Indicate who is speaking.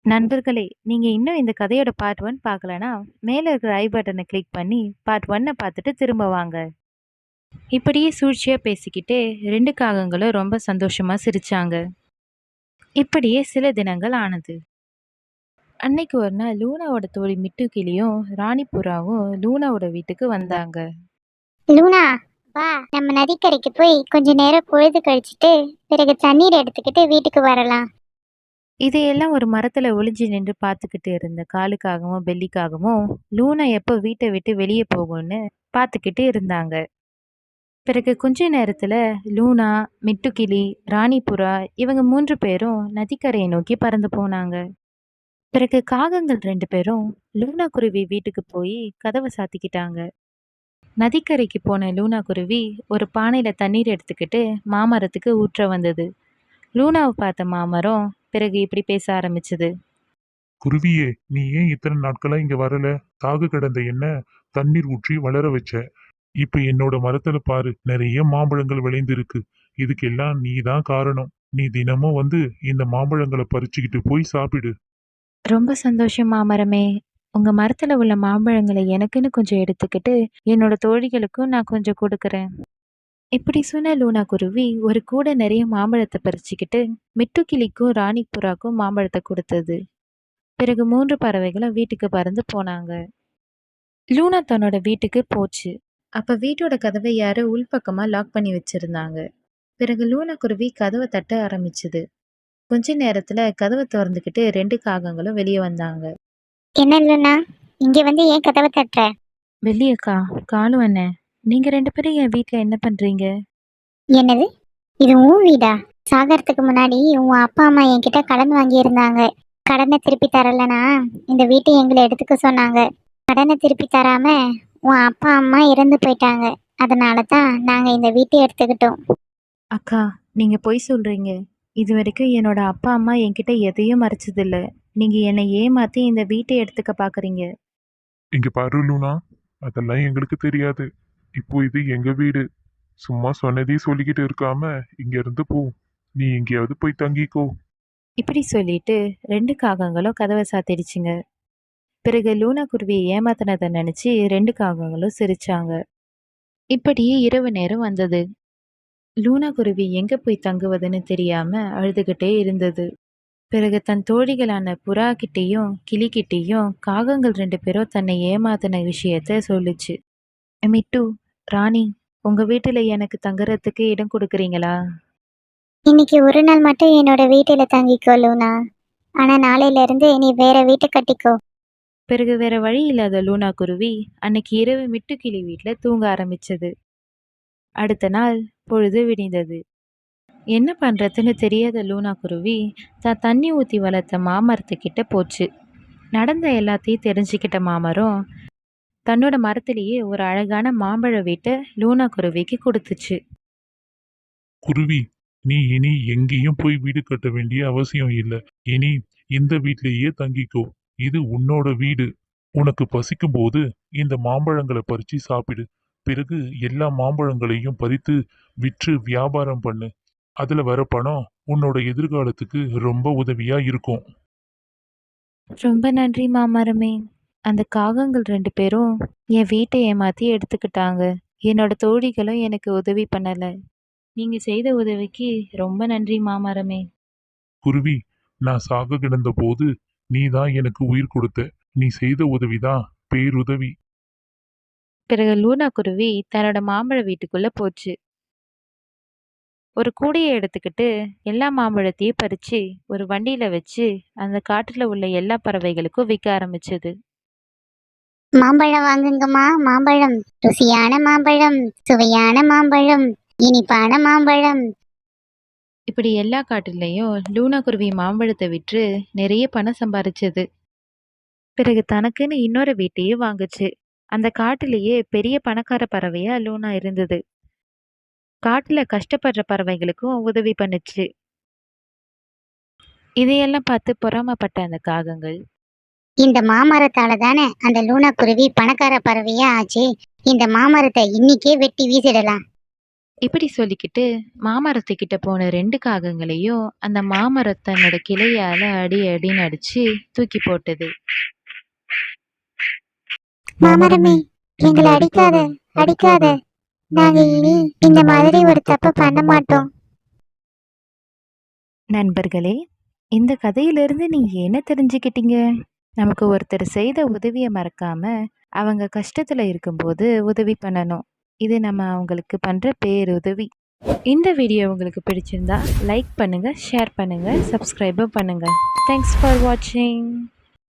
Speaker 1: நண்பர்களே, நீங்க இன்னும் இந்த கதையோட பார்ட் 1 பார்க்கலனா, மேல இருக்கிற ஐ பட்டன கிளிக் பண்ணி பார்ட் 1 பார்த்துட்டு திரும்ப வாங்க. இப்படியே சூழ்ச்சியா பேசிக்கிட்டே 2 காகங்களும் ரொம்ப சந்தோஷமா சிரிச்சாங்க. இப்படியே சில தினங்கள் ஆனது. அன்னைக்கு ஒரு நாள் லூனாவோட தோழி மிட்டு கிளியும் ராணி புறாவும் லூனாவோட வீட்டுக்கு வந்தாங்க.
Speaker 2: லூனா, வா நம்ம நதிக்கரைக்கு போய் கொஞ்ச நேரம் பொழுது கழிச்சிட்டு பிறகு தண்ணீர் எடுத்துக்கிட்டு வீட்டுக்கு வரலாம்.
Speaker 1: இதையெல்லாம் ஒரு மரத்துல ஒளிஞ்சு நின்று பார்த்துக்கிட்டு இருந்த காலுக்காகவும் பெல்லிக்காகவும் லூனா எப்போ வீட்டை விட்டு வெளியே போகும்னு பார்த்துக்கிட்டு இருந்தாங்க. பிறகு கொஞ்ச நேரத்துல லூனா, மிட்டுக்கிளி, ராணிப்புறா இவங்க 3 பேரும் நதிக்கரையை நோக்கி பறந்து போனாங்க. பிறகு காகங்கள் 2 பேரும் லூனா குருவி வீட்டுக்கு போய் கதவை சாத்திக்கிட்டாங்க. நதிக்கரைக்கு போன லூனா குருவி ஒரு பானையில தண்ணீர் எடுத்துக்கிட்டு மாமரத்துக்கு ஊற்ற வந்தது. லூனாவை பார்த்த மாமரம் பிறகு இப்படி பேச ஆரம்பிச்சது.
Speaker 3: குருவியே, நீ ஏன் இத்தனை நாட்களா இங்க வரல? தாக கிடந்த என்ன தண்ணீர் ஊற்றி வளர வச்ச. இப்ப என்னோட மரத்துல பாரு, நிறைய மாம்பழங்கள் விளைந்திருக்கு. இதுக்கெல்லாம் நீ தான் காரணம். நீ தினமும் வந்து இந்த மாம்பழங்களை பறிச்சுக்கிட்டு போய் சாப்பிடு.
Speaker 1: ரொம்ப சந்தோஷம் மாமரமே. உங்க மரத்துல உள்ள மாம்பழங்களை எனக்குன்னு கொஞ்சம் எடுத்துக்கிட்டு என்னோட தோழிகளுக்கும் நான் கொஞ்சம் கொடுக்கறேன். இப்படி சொன்ன லூனா குருவி ஒரு கூடை நிறைய மாம்பழத்தை பறிச்சுக்கிட்டு மிட்டுக்கிளிக்கும் ராணி புறாக்கும் மாம்பழத்தை கொடுத்தது. பிறகு 3 பறவைகளும் வீட்டுக்கு பறந்து போனாங்க. லூனா தன்னோட வீட்டுக்கு போச்சு. அப்ப வீட்டோட கதவை யாரோ உள்பக்கமா லாக் பண்ணி வச்சிருந்தாங்க. பிறகு லூனா குருவி கதவை தட்ட ஆரம்பிச்சது. கொஞ்ச நேரத்துல கதவை திறந்துக்கிட்டு 2 காகங்களும் வெளியே வந்தாங்க.
Speaker 2: என்ன லூனா, இங்க வந்து ஏன் கதவை தட்டுற?
Speaker 1: வெள்ளியக்கா, காலு அண்ணன், நீங்க 2 பேரும் என் வீட்ல என்ன பண்றீங்க?
Speaker 2: என்னது, இது உன் வீடா? சாகறதுக்கு முன்னாடி உன் அப்பா அம்மா என்கிட்ட கடன் வாங்கியிருந்தாங்க. கடனை திருப்பி தரலனா இந்த வீட்டை எங்களை எடுத்துக்க சொன்னாங்க. கடனை திருப்பி தராம உன் அப்பா அம்மா இறந்து போயிட்டாங்க. அதனால தான் நாங்க இந்த வீட்டை எடுத்துக்கிட்டோம்.
Speaker 1: அக்கா, நீங்க பொய் சொல்றீங்க. இது வரைக்கும் என்னோட அப்பா அம்மா என்கிட்ட எதையும் மறைச்சதில்ல. நீங்க என்னை ஏமாத்தி இந்த வீட்டை எடுத்துக்க பாக்குறீங்க.
Speaker 3: இங்க பாரு லூனா, அதெல்லாம் எங்களுக்கு தெரியாது. இப்போ இது எங்க வீடு. சும்மா சொன்னதே சொல்லிக்கிட்டு இருக்காம இங்க இருந்து போ. நீ எங்கேயாவது போய் தங்கிக்கோ.
Speaker 1: இப்படி சொல்லிட்டு 2 காகங்களும் கதவை சாத்திடுச்சுங்க. பிறகு லூனா குருவியை ஏமாத்தினதை நினைச்சு 2 காகங்களும் சிரிச்சாங்க. இப்படியே இரவு நேரம் வந்தது. லூனா குருவி எங்க போய் தங்குவதுன்னு தெரியாம அழுதுகிட்டே இருந்தது. பிறகு தன் தோழிகளான புறா கிட்டேயும் கிளிகிட்டேயும் காகங்கள் 2 பேரும் தன்னை ஏமாத்தின விஷயத்த சொல்லுச்சு. மிட்டு, ராணி, உங்க வீட்டுல எனக்கு தங்குறதுக்கு இடம் கொடுக்குறீங்களா?
Speaker 2: இன்னைக்கு ஒரு நாள் மட்டும் என்னோட வீட்டில தங்கிக்கோ லூனா. ஆனா நாளையில இருந்து நீ வேற வீட்டை கட்டிக்கோ.
Speaker 1: பிறகு வேற வழி இல்லாத லூனா குருவி அன்னைக்கு இரவு மிட்டுக்கிளி வீட்டுல தூங்க ஆரம்பிச்சது. அடுத்த நாள் பொழுது விடிந்தது. என்ன பண்றதுன்னு தெரியாத லூனா குருவி தான் தண்ணி ஊத்தி வளர்த்த மாமரத்துக்கிட்ட போச்சு. நடந்த எல்லாத்தையும் தெரிஞ்சுக்கிட்ட மாமரம் தன்னோட மரத்திலேயே ஒரு அழகான மாம்பழ வீட்டை லூனா குருவிக்கு கொடுத்துச்சு.
Speaker 3: குருவி, நீ இனி எங்கேயும் போய் வீடு கட்ட வேண்டிய அவசியம் இல்லை. இனி இந்த வீட்லயே தங்கிக்கோ. இது உன்னோட வீடு. உனக்கு பசிக்கும் போது இந்த மாம்பழங்களை பறிச்சு சாப்பிடு. பிறகு எல்லா மாம்பழங்களையும் பறித்து விற்று வியாபாரம் பண்ணு. அதுல வர பணம் உன்னோட எதிர்காலத்துக்கு ரொம்ப உதவியா இருக்கும்.
Speaker 1: ரொம்ப நன்றி மாமரமே. அந்த காகங்கள் 2 பேரும் என் வீட்டை ஏமாத்தி எடுத்துக்கிட்டாங்க. என்னோட தோழிகளும் எனக்கு உதவி பண்ணல. நீங்க செய்த உதவிக்கு ரொம்ப நன்றி மாமரமே.
Speaker 3: குருவி, நான் சாக கிடந்த போது நீ தான் எனக்கு உயிர் கொடுத்த. நீ செய்த உதவிதான் பேருதவி.
Speaker 1: பிறகு லூனா குருவி தன்னோட மாம்பழ வீட்டுக்குள்ள போச்சு. ஒரு கூடையை எடுத்துக்கிட்டு எல்லா மாம்பழத்தையும் பறிச்சு ஒரு வண்டியில வச்சு அந்த காட்டுல உள்ள எல்லா பறவைகளுக்கும் விற்க ஆரம்பிச்சது.
Speaker 2: மாம்பழம் வாங்குங்கம்மா, மாம்பழம், ருசியான மாம்பழம், சுவையான மாம்பழம், இனிப்பான மாம்பழம்.
Speaker 1: இப்படி எல்லா காட்டுலயும் லூனா குருவி மாம்பழத்தை விற்று நிறைய பணம் சம்பாரிச்சது. பிறகு தனக்குன்னு இன்னொரு வீட்டையும் வாங்குச்சு. அந்த காட்டுலயே பெரிய பணக்கார பறவையா லூனா இருந்தது. காட்டுல கஷ்டப்படுற பறவைகளுக்கும் உதவி பண்ணுச்சு. இதையெல்லாம் பார்த்து பொறாமப்பட்ட அந்த காகங்கள்,
Speaker 2: இந்த மாமரத்தால தானே அந்த லூனா குருவி பணக்கார பறவையா ஆச்சு. இந்த மாமரத்தை இன்னிக்கே வெட்டி வீசிடலாம்.
Speaker 1: இப்படி சொல்லிக்கிட்டு மாமரத்துக்கிட்ட போன 2 காகங்களையும் அந்த மாமரம் தன்னோட கிளையால அடி அடின்னு அடிச்சு தூக்கி போட்டது.
Speaker 2: மாமரமே, எங்களை அடிக்காத, அடிக்காத. நாங்க இனி இந்த மாதிரி ஒரு தப்பு பண்ண மாட்டோம்.
Speaker 1: நண்பர்களே, இந்த கதையிலிருந்து நீங்க என்ன தெரிஞ்சுக்கிட்டீங்க? நமக்கு ஒருத்தர் செய்த உதவிய மறக்காம, அவங்க கஷ்டத்துல இருக்கும்போது உதவி பண்ணணும். இது நம்ம அவங்களுக்கு பண்ற பேருதவி. இந்த வீடியோ உங்களுக்கு பிடிச்சிருந்தா லைக் பண்ணுங்க, ஷேர் பண்ணுங்க, சப்ஸ்கிரைபும் பண்ணுங்க. தேங்க்ஸ் ஃபார் வாட்சிங்.